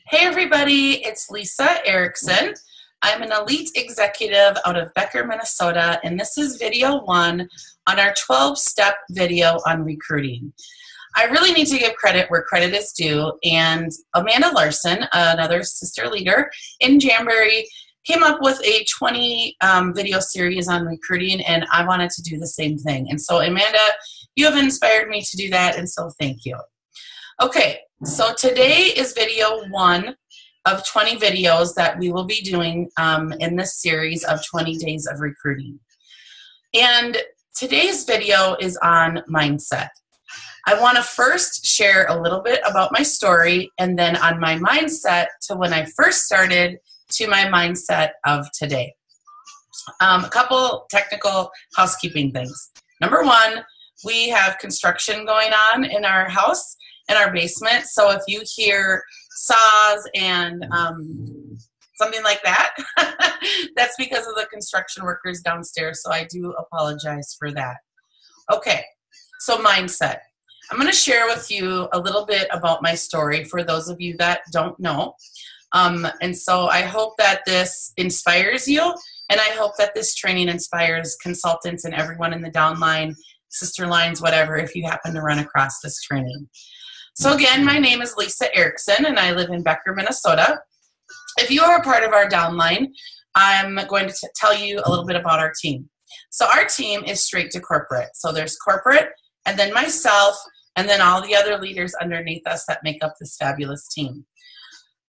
Hey everybody, it's Lisa Erickson. I'm an elite executive out of Becker, Minnesota, and this is video 1 on our 12-step video on recruiting. I really need to give credit where credit is due, and Amanda Larson, another sister leader in Jamberry, came up with a 20 video series on recruiting, and I wanted to do the same thing. And so Amanda, you have inspired me to do that, and so thank you. Okay, so today is video 1 of 20 videos that we will be doing in this series of 20 days of recruiting. And today's video is on mindset. I want to first share a little bit about my story and then on my mindset to when I first started to my mindset of today. A couple technical housekeeping things. Number 1, we have construction going on in our house, in our basement. So if you hear saws and something like that, that's because of the construction workers downstairs. So I do apologize for that. Okay, so mindset. I'm going to share with you a little bit about my story for those of you that don't know. And so I hope that this inspires you, and I hope that this training inspires consultants and everyone in the downline, sister lines, whatever, if you happen to run across this training. So again, my name is Lisa Erickson, and I live in Becker, Minnesota. If you are a part of our downline, I'm going to tell you a little bit about our team. So our team is straight to corporate. So there's corporate, and then myself, and then all the other leaders underneath us that make up this fabulous team.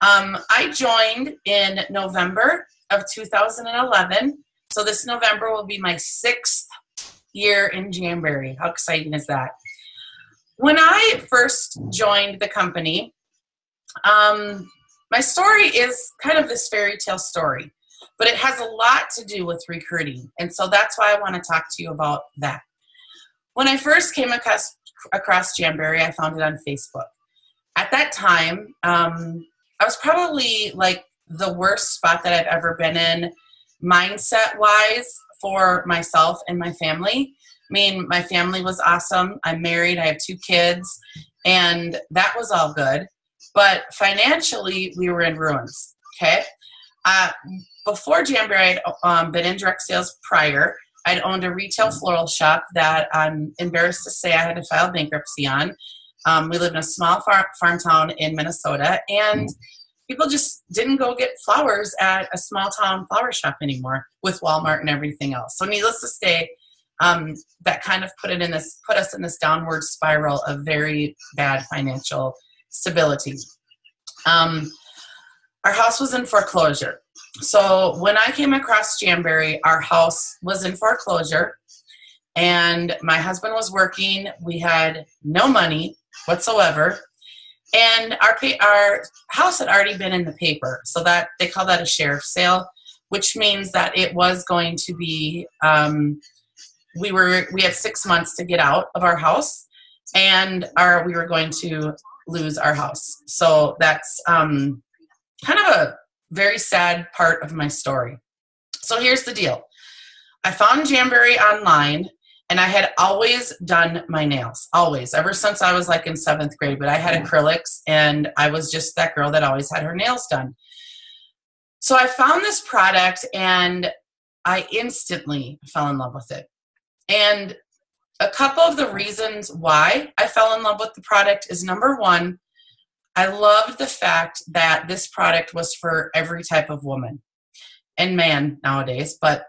I joined in November of 2011. So this November will be my 6th year in Jamberry. How exciting is that? When I first joined the company, my story is kind of this fairy tale story, but it has a lot to do with recruiting. And so that's why I want to talk to you about that. When I first came across Jamberry, I found it on Facebook. At that time, I was probably like the worst spot that I've ever been in mindset-wise for myself and my family. I mean, my family was awesome. I'm married. I have 2 kids, and that was all good. But financially, we were in ruins, okay? Before Jamberry, I'd been in direct sales prior. I'd owned a retail floral shop that I'm embarrassed to say I had to file bankruptcy on. We lived in a small farm town in Minnesota, and people just didn't go get flowers at a small town flower shop anymore with Walmart and everything else. So needless to say, that kind of put us in this downward spiral of very bad financial stability. Our house was in foreclosure. So when I came across Jamberry, our house was in foreclosure, and my husband was working. We had no money whatsoever, and our house had already been in the paper. So that they call that a sheriff sale, which means that it was going to be. We had 6 months to get out of our house, and we were going to lose our house. So that's kind of a very sad part of my story. So here's the deal. I found Jamberry online, and I had always done my nails, always, ever since I was like in 7th grade, but I had acrylics, and I was just that girl that always had her nails done. So I found this product, and I instantly fell in love with it. And a couple of the reasons why I fell in love with the product is, number 1, I loved the fact that this product was for every type of woman and man nowadays, but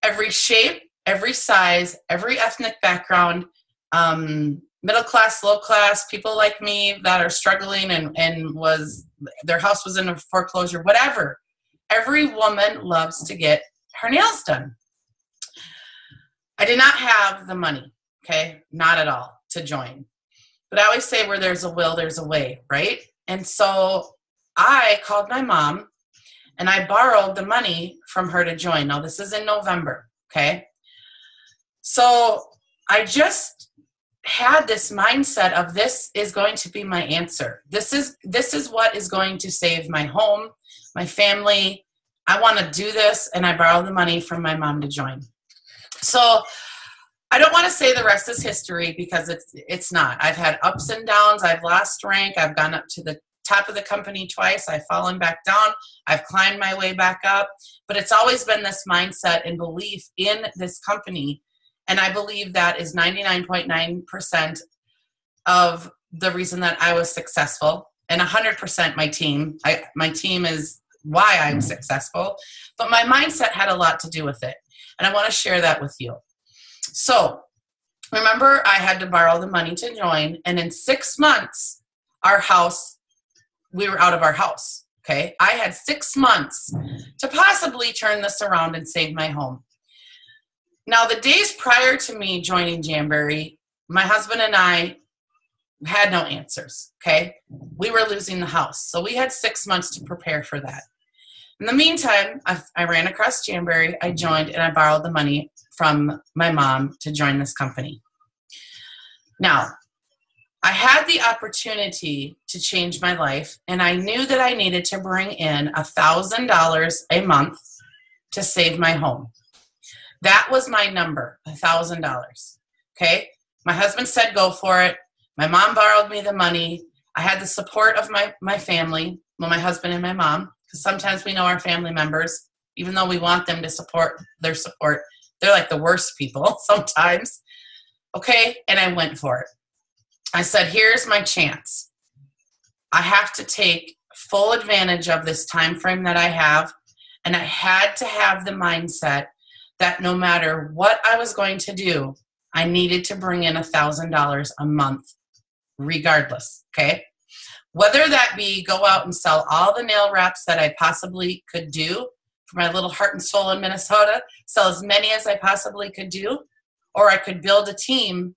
every shape, every size, every ethnic background, middle class, low class, people like me that are struggling and their house was in a foreclosure, whatever. Every woman loves to get her nails done. I did not have the money, okay? Not at all, to join. But I always say where there's a will, there's a way, right? And so I called my mom, and I borrowed the money from her to join. Now, this is in November, okay? So I just had this mindset of this is going to be my answer. This is what is going to save my home, my family. I want to do this, and I borrowed the money from my mom to join. So I don't want to say the rest is history because it's not. I've had ups and downs. I've lost rank. I've gone up to the top of the company twice. I've fallen back down. I've climbed my way back up. But it's always been this mindset and belief in this company. And I believe that is 99.9% of the reason that I was successful. And 100% my team. My team is why I'm successful. But my mindset had a lot to do with it. And I want to share that with you. So remember, I had to borrow the money to join. And in 6 months, we were out of our house. Okay. I had 6 months to possibly turn this around and save my home. Now, the days prior to me joining Jamberry, my husband and I had no answers. Okay. We were losing the house. So we had 6 months to prepare for that. In the meantime, I ran across Jamberry, I joined, and I borrowed the money from my mom to join this company. Now, I had the opportunity to change my life, and I knew that I needed to bring in $1,000 a month to save my home. That was my number, $1,000. Okay? My husband said go for it. My mom borrowed me the money. I had the support of my family, well, my husband and my mom, because sometimes we know our family members, even though we want them to support, they're like the worst people sometimes. Okay, and I went for it. I said, here's my chance. I have to take full advantage of this time frame that I have, and I had to have the mindset that no matter what I was going to do, I needed to bring in $1,000 a month, regardless, okay? Whether that be go out and sell all the nail wraps that I possibly could do for my little heart and soul in Minnesota, sell as many as I possibly could do, or I could build a team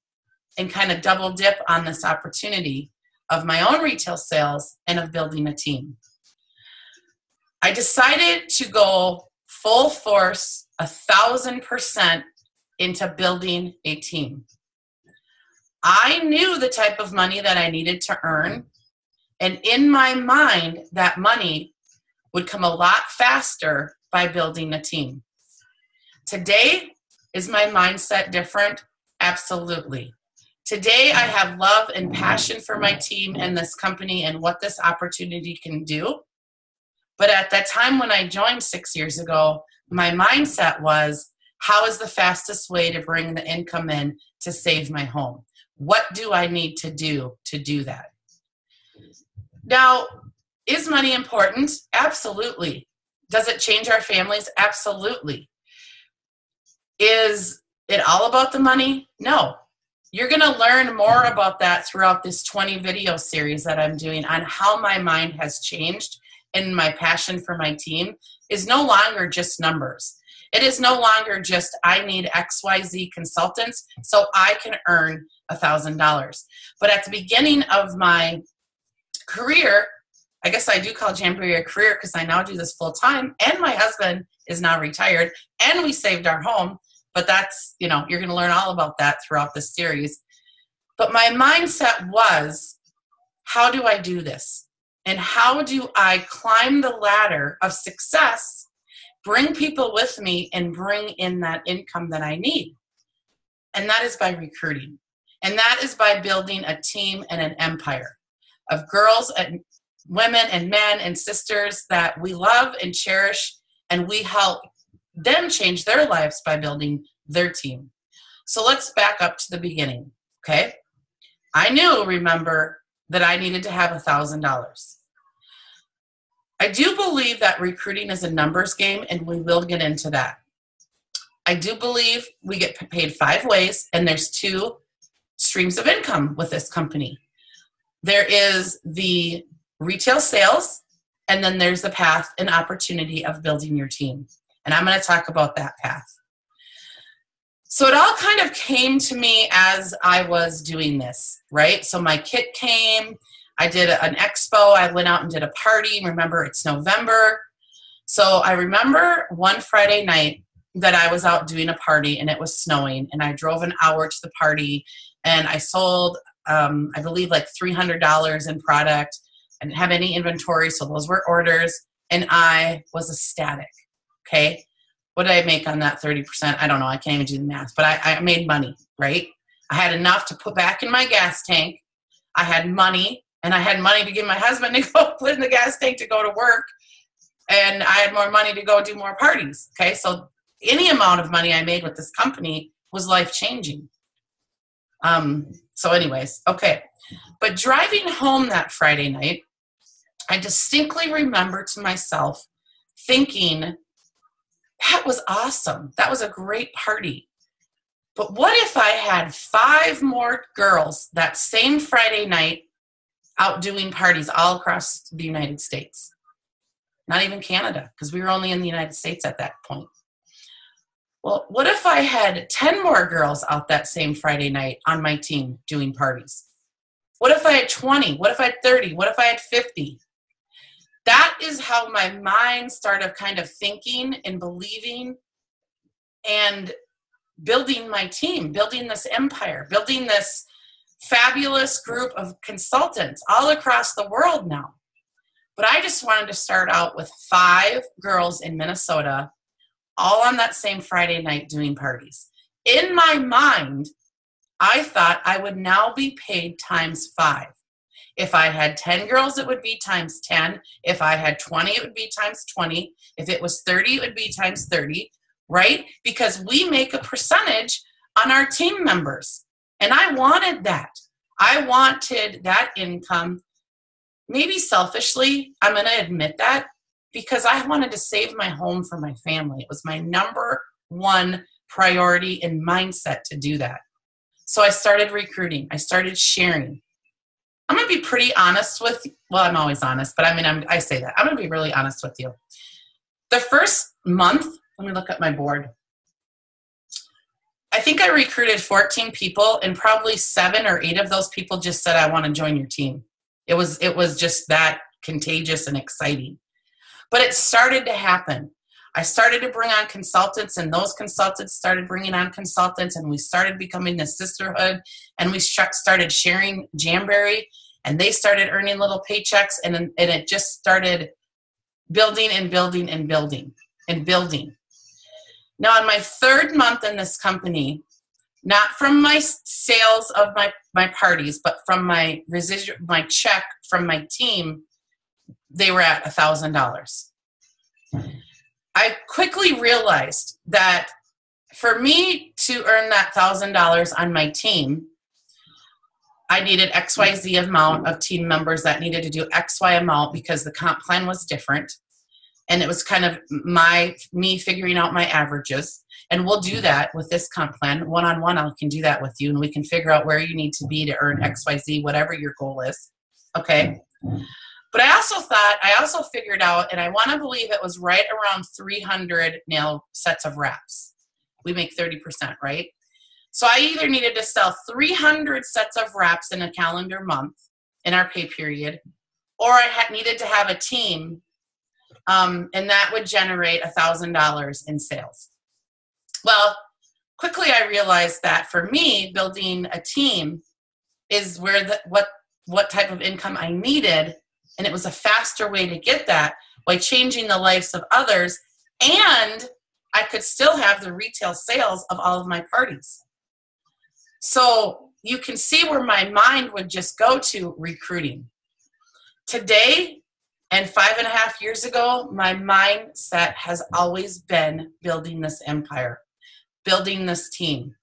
and kind of double dip on this opportunity of my own retail sales and of building a team. I decided to go full force, 1,000% into building a team. I knew the type of money that I needed to earn, and in my mind, that money would come a lot faster by building a team. Today, is my mindset different? Absolutely. Today, I have love and passion for my team and this company and what this opportunity can do. But at that time when I joined 6 years ago, my mindset was, how is the fastest way to bring the income in to save my home? What do I need to do that? Now, is money important? Absolutely. Does it change our families? Absolutely. Is it all about the money? No. You're going to learn more about that throughout this 20 video series that I'm doing on how my mind has changed, and my passion for my team is no longer just numbers. It is no longer just I need XYZ consultants so I can earn $1,000. But at the beginning of my career, I guess I do call Jamberry a career because I now do this full time, and my husband is now retired, and we saved our home. But that's, you're going to learn all about that throughout this series. But my mindset was, how do I do this? And how do I climb the ladder of success, bring people with me, and bring in that income that I need? And that is by recruiting. And that is by building a team and an empire of girls and women and men and sisters that we love and cherish, and we help them change their lives by building their team. So let's back up to the beginning, okay? I remember, that I needed to have $1,000. I do believe that recruiting is a numbers game, and we will get into that. I do believe we get paid 5 ways, and there's 2 streams of income with this company. There is the retail sales, and then there's the path and opportunity of building your team. And I'm going to talk about that path. So it all kind of came to me as I was doing this, right? So my kit came, I did an expo, I went out and did a party. Remember, it's November. So I remember one Friday night that I was out doing a party, and it was snowing, and I drove an hour to the party, and I sold, I believe, like $300 in product. I didn't have any inventory, so those were orders, and I was ecstatic, okay? What did I make on that 30%? I don't know. I can't even do the math, but I made money, right? I had enough to put back in my gas tank. I had money And I had money to give my husband to go put in the gas tank to go to work. And I had more money to go do more parties. Okay, so any amount of money I made with this company was life-changing. So anyways, okay. But driving home that Friday night, I distinctly remember to myself thinking, that was awesome. That was a great party. But what if I had 5 more girls that same Friday night out doing parties all across the United States? Not even Canada, because we were only in the United States at that point. Well, what if I had 10 more girls out that same Friday night on my team doing parties? What if I had 20? What if I had 30? What if I had 50? That is how my mind started kind of thinking and believing and building my team, building this empire, building this fabulous group of consultants all across the world now. But I just wanted to start out with 5 girls in Minnesota, all on that same Friday night doing parties. In my mind, I thought I would now be paid times 5. If I had 10 girls, it would be times 10. If I had 20, it would be times 20. If it was 30, it would be times 30, right? Because we make a percentage on our team members. And I wanted that. I wanted that income. Maybe selfishly, I'm going to admit that, because I wanted to save my home for my family. It was my number 1 priority and mindset to do that. So I started recruiting. I started sharing. I'm going to be pretty honest with you. Well, I'm always honest, but I say that. I'm going to be really honest with you. The first month, let me look at my board. I think I recruited 14 people, and probably 7 or 8 of those people just said, I want to join your team. It was just that contagious and exciting. But it started to happen. I started to bring on consultants, and those consultants started bringing on consultants, and we started becoming the sisterhood, and we started sharing Jamberry, and they started earning little paychecks, and it just started building and building and building and building. Now, in my 3rd month in this company, not from my sales of my parties, but from my check from my team, they were at $1,000. I quickly realized that for me to earn that $1,000 on my team, I needed XYZ amount of team members that needed to do XY amount, because the comp plan was different. And it was kind of me figuring out my averages. And we'll do that with this comp plan. One-on-one, I can do that with you, and we can figure out where you need to be to earn XYZ, whatever your goal is. Okay? But I also figured out, and I want to believe it was right around 300 nail sets of wraps. We make 30%, right? So I either needed to sell 300 sets of wraps in a calendar month in our pay period, or I needed to have a team, and that would generate $1,000 in sales. Well, quickly I realized that for me, building a team is where what type of income I needed. And it was a faster way to get that by changing the lives of others. And I could still have the retail sales of all of my parties. So you can see where my mind would just go to recruiting. Today and 5.5 years ago, my mindset has always been building this empire, building this team.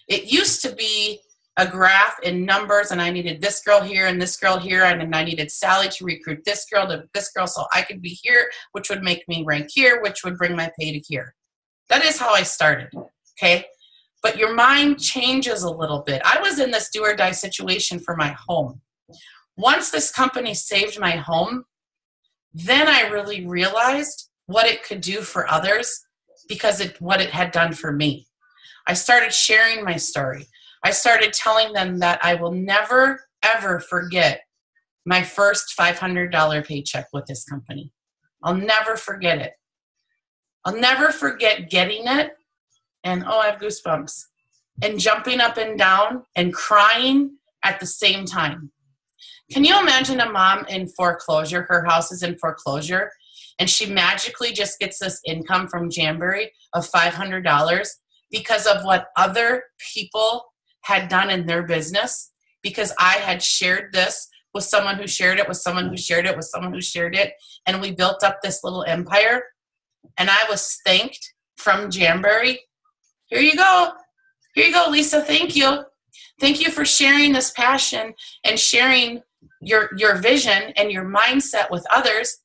It used to be a graph in numbers, and I needed this girl here and this girl here, and then I needed Sally to recruit this girl to this girl so I could be here, which would make me rank here, which would bring my pay to here. That is how I started, okay? But your mind changes a little bit. I was in this do or die situation for my home. Once this company saved my home, then I really realized what it could do for others, because what it had done for me. I started sharing my story. I started telling them that I will never, ever forget my first $500 paycheck with this company. I'll never forget it. I'll never forget getting it, and I have goosebumps, and jumping up and down and crying at the same time. Can you imagine a mom in foreclosure? Her house is in foreclosure, and she magically just gets this income from Jamberry of $500 because of what other people had done in their business, because I had shared this with someone who shared it, with someone who shared it, with someone who shared it. And we built up this little empire. And I was thanked from Jamberry. Here you go. Here you go, Lisa. Thank you. Thank you for sharing this passion and sharing your vision and your mindset with others.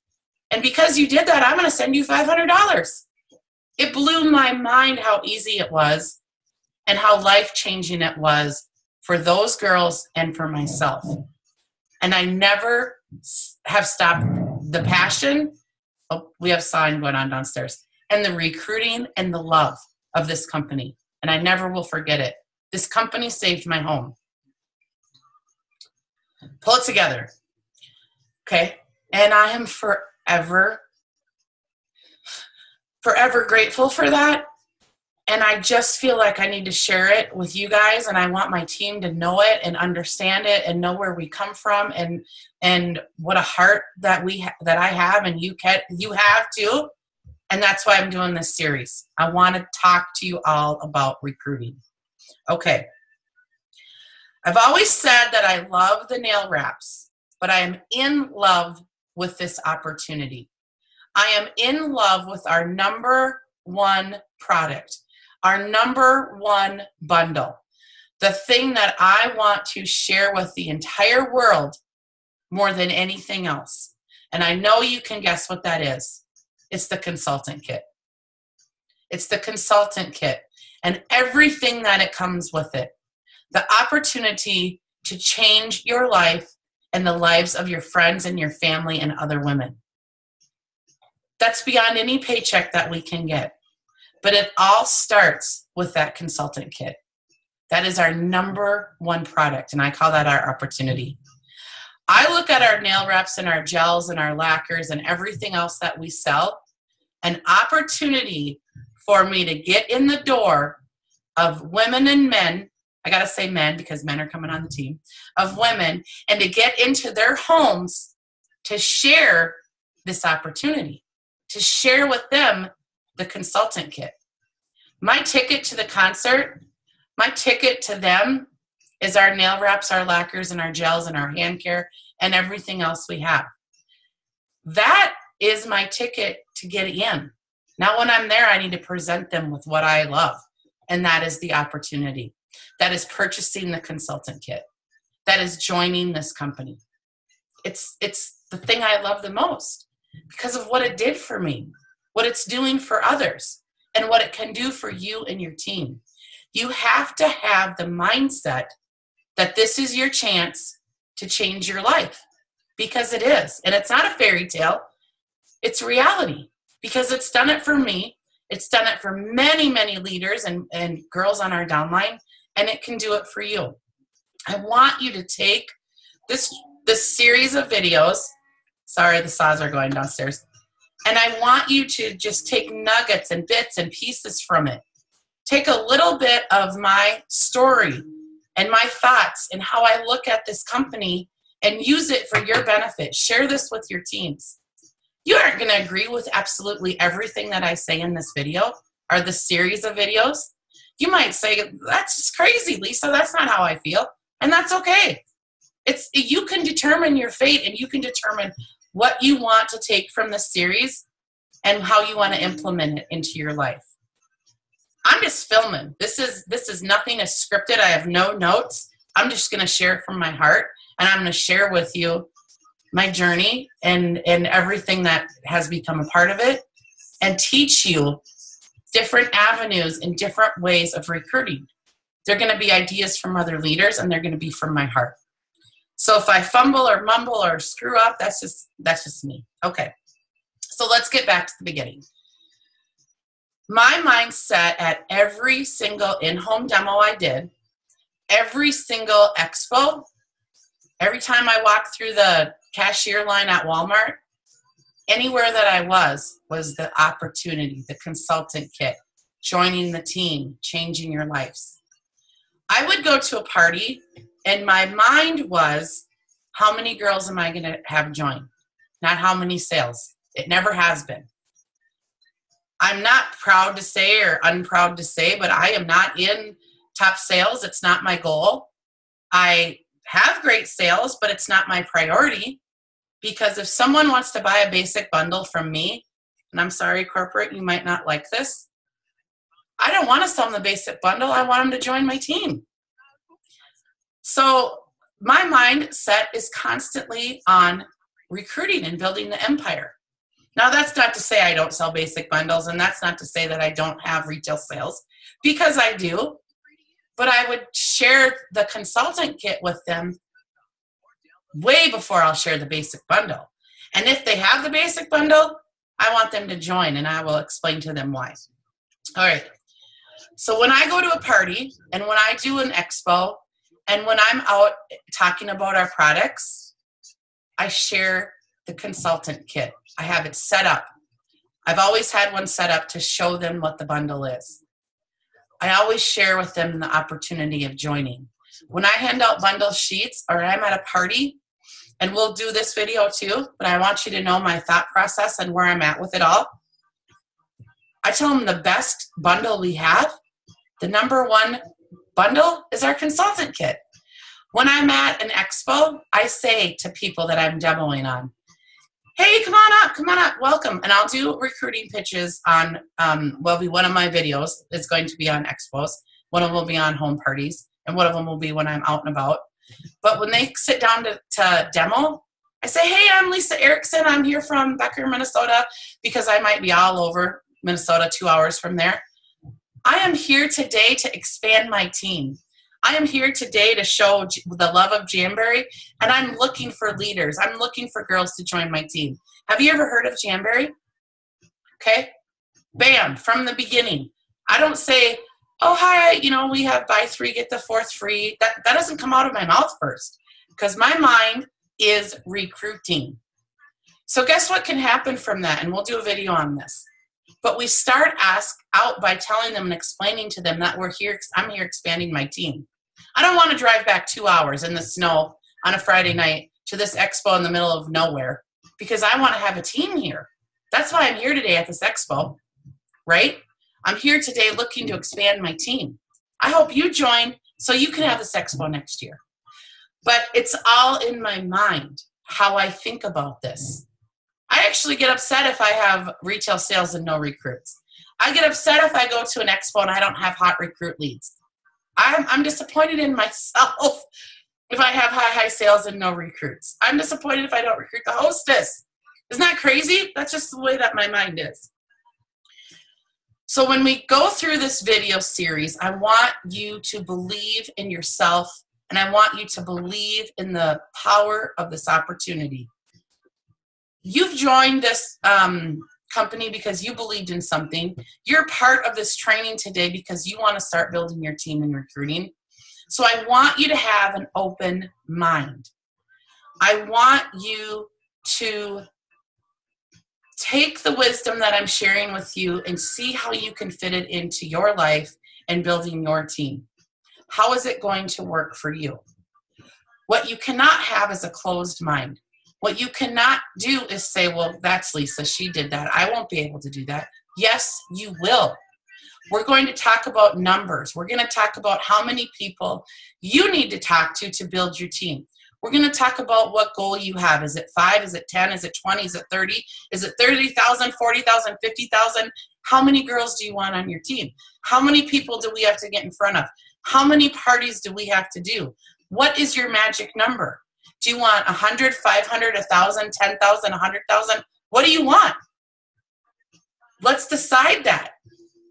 And because you did that, I'm going to send you $500. It blew my mind how easy it was and how life-changing it was for those girls and for myself. And I never have stopped the passion. Oh, we have sign going on downstairs. And the recruiting and the love of this company. And I never will forget it. This company saved my home. Pull it together. Okay. And I am forever grateful for that. And I just feel like I need to share it with you guys, and I want my team to know it and understand it and know where we come from and what a heart that I have and you have too. And that's why I'm doing this series. I want to talk to you all about recruiting. Okay. I've always said that I love the nail wraps, but I am in love with this opportunity. I am in love with our number one product, our number one bundle, the thing that I want to share with the entire world more than anything else. And I know you can guess what that is. It's the consultant kit. It's the consultant kit and everything that it comes with it. The opportunity to change your life and the lives of your friends and your family and other women. That's beyond any paycheck that we can get. But it all starts with that consultant kit. That is our number one product, and I call that our opportunity. I look at our nail wraps and our gels and our lacquers and everything else that we sell, an opportunity for me to get in the door of women and men, I got to say men because men are coming on the team, of women, and to get into their homes to share this opportunity, to share with them the consultant kit. My ticket to the concert, my ticket to them is our nail wraps, our lacquers, and our gels, and our hand care, and everything else we have. That is my ticket to get in. Now when I'm there, I need to present them with what I love, and that is the opportunity. That is purchasing the consultant kit. That is joining this company. It's the thing I love the most because of what it did for me, what it's doing for others, and what it can do for you and your team. You have to have the mindset that this is your chance to change your life, because it is. And it's not a fairy tale. It's reality, because it's done it for me. It's done it for many, many leaders and girls on our downline, and it can do it for you. I want you to take this series of videos. Sorry, the saws are going downstairs. And I want you to just take nuggets and bits and pieces from it. Take a little bit of my story and my thoughts and how I look at this company and use it for your benefit. Share this with your teams. You aren't going to agree with absolutely everything that I say in this video or the series of videos. You might say, that's just crazy, Lisa. That's not how I feel. And that's okay. You can determine your fate, and you can determine what you want to take from this series and how you want to implement it into your life. I'm just filming. This is nothing is scripted. I have no notes. I'm just going to share it from my heart, and I'm going to share with you my journey and everything that has become a part of it, and teach you different avenues and different ways of recruiting. They're going to be ideas from other leaders, and they're going to be from my heart. So if I fumble or mumble or screw up, that's just me. Okay. So let's get back to the beginning. My mindset at every single in-home demo I did, every single expo, every time I walked through the cashier line at Walmart, anywhere that I was the opportunity, the consultant kit, joining the team, changing your lives. I would go to a party, and my mind was, how many girls am I going to have join? Not how many sales. It never has been. I'm not proud to say or unproud to say, but I am not in top sales. It's not my goal. I have great sales, but it's not my priority, because if someone wants to buy a basic bundle from me, and I'm sorry, corporate, you might not like this, I don't want to sell them the basic bundle. I want them to join my team. So my mindset is constantly on recruiting and building the empire. Now, that's not to say I don't sell basic bundles, and that's not to say that I don't have retail sales, because I do. But I would share the consultant kit with them way before I'll share the basic bundle. And if they have the basic bundle, I want them to join, and I will explain to them why. All right. So when I go to a party, and when I do an expo, and when I'm out talking about our products, I share the consultant kit. I have it set up. I've always had one set up to show them what the bundle is. I always share with them the opportunity of joining. When I hand out bundle sheets, or I'm at a party, and we'll do this video too, but I want you to know my thought process and where I'm at with it all. I tell them the best bundle we have, the #1 bundle, is our consultant kit. When I'm at an expo, I say to people that I'm demoing on, hey, come on up, welcome. And I'll do recruiting pitches on, one of my videos is going to be on expos. One of them will be on home parties, and one of them will be when I'm out and about. But when they sit down to demo, I say, hey, I'm Lisa Erickson. I'm here from Becker, Minnesota, because I might be all over Minnesota, 2 hours from there. I am here today to expand my team. I am here today to show the love of Jamberry, and I'm looking for leaders. I'm looking for girls to join my team. Have you ever heard of Jamberry? Okay. Bam, from the beginning. I don't say, oh, hi, we have buy 3, get the 4th free. That doesn't come out of my mouth first, because my mind is recruiting. So guess what can happen from that? And we'll do a video on this. But we start out by telling them and explaining to them that I'm here expanding my team. I don't want to drive back 2 hours in the snow on a Friday night to this expo in the middle of nowhere, because I want to have a team here. That's why I'm here today at this expo, right? I'm here today looking to expand my team. I hope you join so you can have this expo next year. But it's all in my mind, how I think about this. I actually get upset if I have retail sales and no recruits. I get upset if I go to an expo and I don't have hot recruit leads. I'm disappointed in myself if I have high sales and no recruits. I'm disappointed if I don't recruit the hostess. Isn't that crazy? That's just the way that my mind is. So when we go through this video series, I want you to believe in yourself, and I want you to believe in the power of this opportunity. You've joined this company because you believed in something. You're part of this training today because you want to start building your team and recruiting. So I want you to have an open mind. I want you to take the wisdom that I'm sharing with you and see how you can fit it into your life and building your team. How is it going to work for you? What you cannot have is a closed mind. What you cannot do is say, well, that's Lisa, she did that. I won't be able to do that. Yes, you will. We're going to talk about numbers. We're going to talk about how many people you need to talk to build your team. We're going to talk about what goal you have. Is it 5? Is it 10? Is it 20? Is it 30? Is it 30,000, 40,000, 50,000? How many girls do you want on your team? How many people do we have to get in front of? How many parties do we have to do? What is your magic number? Do you want 100, 500, 1,000, 10,000, 100,000? What do you want? Let's decide that.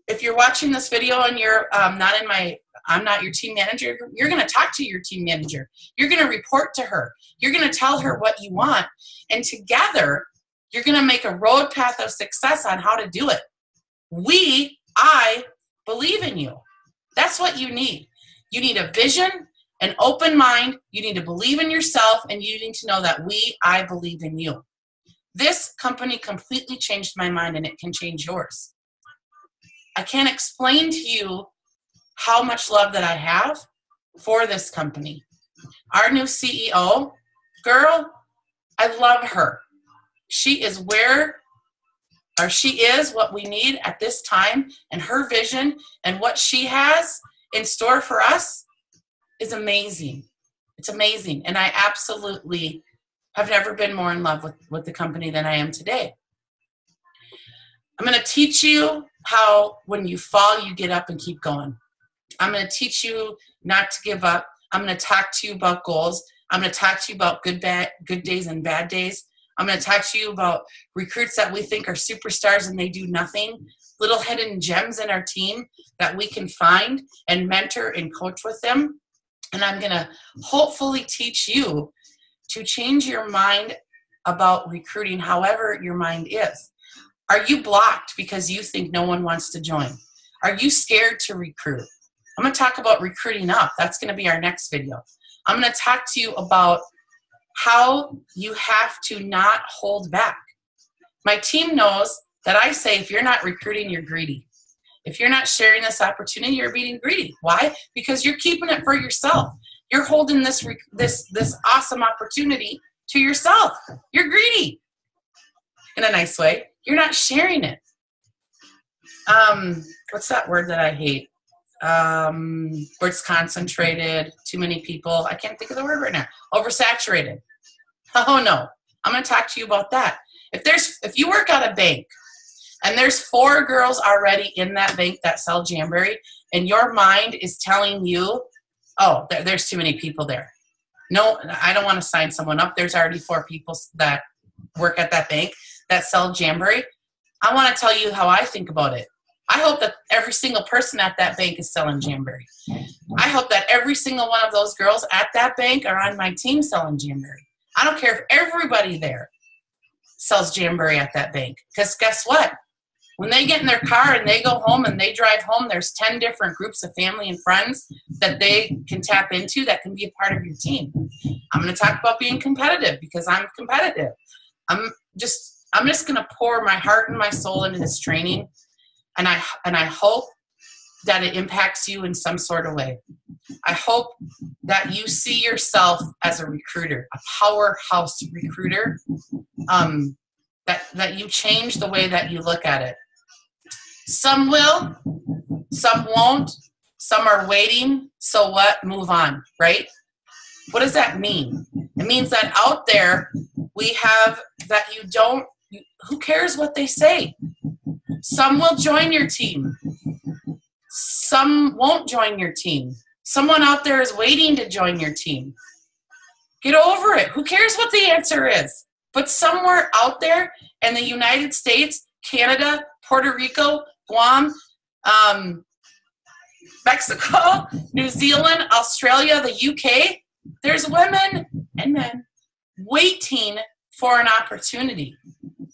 If you're watching this video and you're I'm not your team manager, you're going to talk to your team manager. You're going to report to her. You're going to tell her what you want. And together, you're going to make a road path of success on how to do it. I believe in you. That's what you need. You need a vision, an open mind. You need to believe in yourself, and you need to know that I believe in you. This company completely changed my mind, and it can change yours. I can't explain to you how much love that I have for this company. Our new CEO, girl, I love her. She is what we need at this time, and her vision and what she has in store for us is amazing. It's amazing. And I absolutely have never been more in love with the company than I am today. I'm going to teach you how when you fall, you get up and keep going. I'm going to teach you not to give up. I'm going to talk to you about goals. I'm going to talk to you about good days and bad days. I'm going to talk to you about recruits that we think are superstars and they do nothing, little hidden gems in our team that we can find and mentor and coach with them. And I'm going to hopefully teach you to change your mind about recruiting, however your mind is. Are you blocked because you think no one wants to join? Are you scared to recruit? I'm going to talk about recruiting up. That's going to be our next video. I'm going to talk to you about how you have to not hold back. My team knows that I say if you're not recruiting, you're greedy. If you're not sharing this opportunity, you're being greedy. Why? Because you're keeping it for yourself. You're holding this awesome opportunity to yourself. You're greedy in a nice way. You're not sharing it. What's that word that I hate? Where it's concentrated, too many people. I can't think of the word right now. Oversaturated. Oh no. I'm going to talk to you about that. If you work at a bank and there's 4 girls already in that bank that sell Jamberry, and your mind is telling you, oh, there's too many people there. No, I don't want to sign someone up. There's already 4 people that work at that bank that sell Jamberry. I want to tell you how I think about it. I hope that every single person at that bank is selling Jamberry. I hope that every single one of those girls at that bank are on my team selling Jamberry. I don't care if everybody there sells Jamberry at that bank. Because guess what? When they get in their car and they go home and they drive home, there's 10 different groups of family and friends that they can tap into that can be a part of your team. I'm going to talk about being competitive because I'm competitive. I'm just going to pour my heart and my soul into this training. And I hope that it impacts you in some sort of way. I hope that you see yourself as a recruiter, a powerhouse recruiter, that you change the way that you look at it. Some will, some won't, some are waiting, so what? Move on, right? What does that mean? It means that out there we have that who cares what they say? Some will join your team. Some won't join your team. Someone out there is waiting to join your team. Get over it. Who cares what the answer is? But somewhere out there in the United States, Canada, Puerto Rico, Guam, Mexico, New Zealand, Australia, the UK, there's women and men waiting for an opportunity,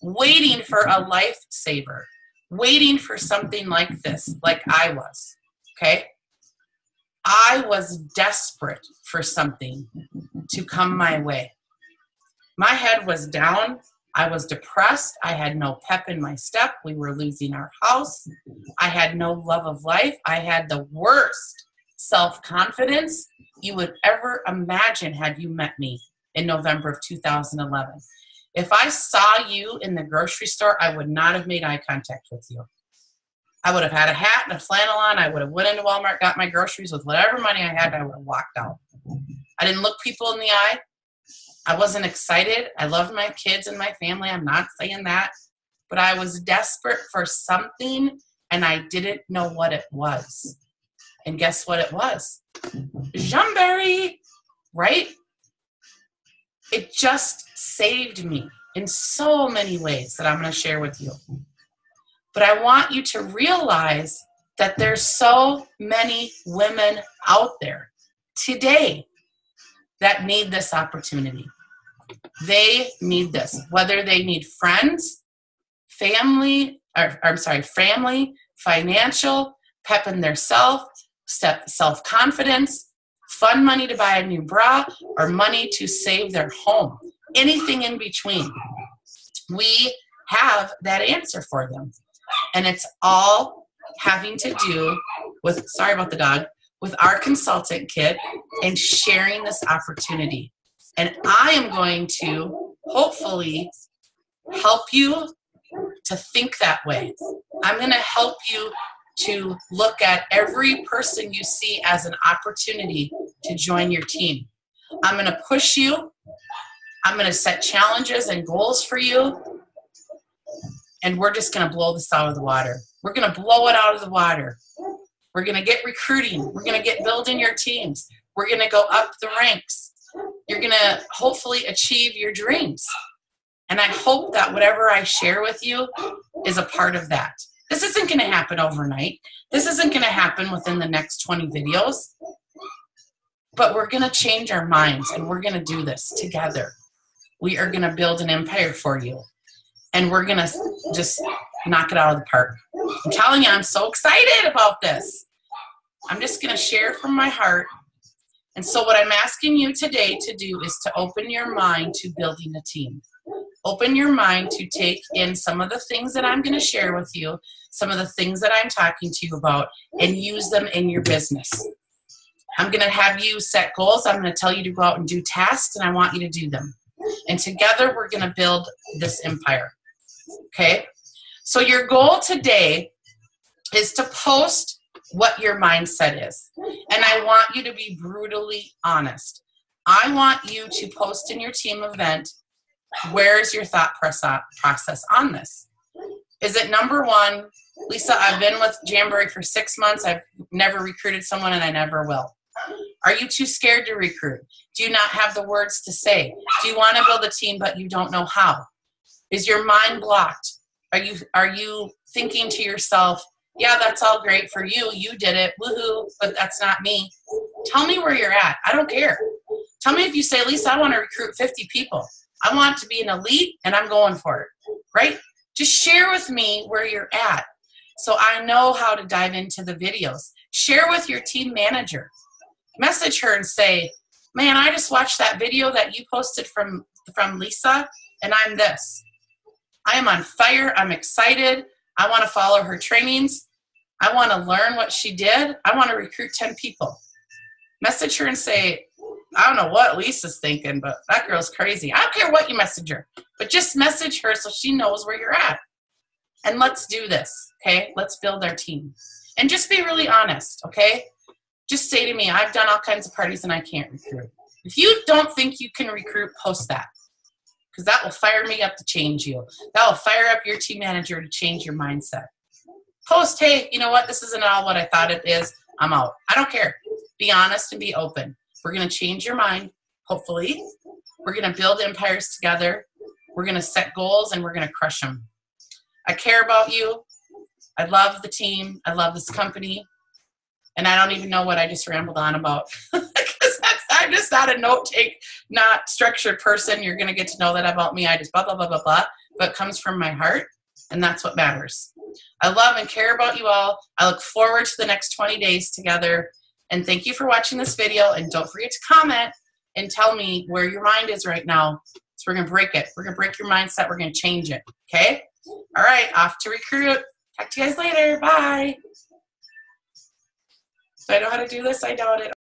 waiting for a lifesaver, waiting for something like this, like I was, okay? I was desperate for something to come my way. My head was down. I was depressed. I had no pep in my step. We were losing our house. I had no love of life. I had the worst self-confidence you would ever imagine had you met me in November of 2011. If I saw you in the grocery store, I would not have made eye contact with you. I would have had a hat and a flannel on. I would have went into Walmart, got my groceries with whatever money I had, and I would have walked out. I didn't look people in the eye. I wasn't excited. I loved my kids and my family. I'm not saying that. But I was desperate for something, and I didn't know what it was. And guess what it was? Jamberry, right? It just saved me in so many ways that I'm going to share with you. But I want you to realize that there's so many women out there today that need this opportunity. They need this, whether they need friends, family, financial, pep in their self-confidence, fund money to buy a new bra, or money to save their home. Anything in between. We have that answer for them. And it's all having to do with, sorry about the dog, with our consultant kit and sharing this opportunity. And I am going to hopefully help you to think that way. I'm going to help you to look at every person you see as an opportunity to join your team. I'm going to push you. I'm going to set challenges and goals for you. And we're just going to blow this out of the water. We're going to blow it out of the water. We're going to get recruiting. We're going to get building your teams. We're going to go up the ranks. You're going to hopefully achieve your dreams. And I hope that whatever I share with you is a part of that. This isn't going to happen overnight. This isn't going to happen within the next 20 videos. But we're going to change our minds, and we're going to do this together. We are going to build an empire for you. And we're going to just knock it out of the park. I'm telling you, I'm so excited about this. I'm just going to share from my heart. And so what I'm asking you today to do is to open your mind to building a team. Open your mind to take in some of the things that I'm going to share with you, some of the things that I'm talking to you about, and use them in your business. I'm going to have you set goals. I'm going to tell you to go out and do tasks, and I want you to do them. And together, we're going to build this empire. Okay? So your goal today is to post what your mindset is. And I want you to be brutally honest. I want you to post in your team event, where's your thought process on this? Is it number one, Lisa, I've been with Jamberry for 6 months. I've never recruited someone, and I never will. Are you too scared to recruit? Do you not have the words to say? Do you want to build a team, but you don't know how? Is your mind blocked? Are you thinking to yourself, yeah, that's all great for you. You did it. Woohoo. But that's not me. Tell me where you're at. I don't care. Tell me if you say, Lisa, I want to recruit 50 people. I want to be an elite, and I'm going for it. Right? Just share with me where you're at so I know how to dive into the videos. Share with your team manager. Message her and say, man, I just watched that video that you posted from Lisa, and I'm this. I am on fire. I'm excited. I want to follow her trainings. I want to learn what she did. I want to recruit 10 people. Message her and say, I don't know what Lisa's thinking, but that girl's crazy. I don't care what you message her, but just message her so she knows where you're at. And let's do this, okay? Let's build our team. And just be really honest, okay? Just say to me, I've done all kinds of parties and I can't recruit. If you don't think you can recruit, post that. Because that will fire me up to change you. That will fire up your team manager to change your mindset. Post, hey, you know what? This isn't all what I thought it is. I'm out. I don't care. Be honest and be open. We're going to change your mind, hopefully. We're going to build empires together. We're going to set goals, and we're going to crush them. I care about you. I love the team. I love this company. And I don't even know what I just rambled on about. Because I'm just not a note-take, not structured person. You're going to get to know that about me. I just blah, blah, blah, blah, blah. But it comes from my heart, and that's what matters. I love and care about you all. I look forward to the next 20 days together. And thank you for watching this video. And don't forget to comment and tell me where your mind is right now. So we're going to break it. We're going to break your mindset. We're going to change it. Okay? All right. Off to recruit. Talk to you guys later. Bye. Do I know how to do this? I doubt it.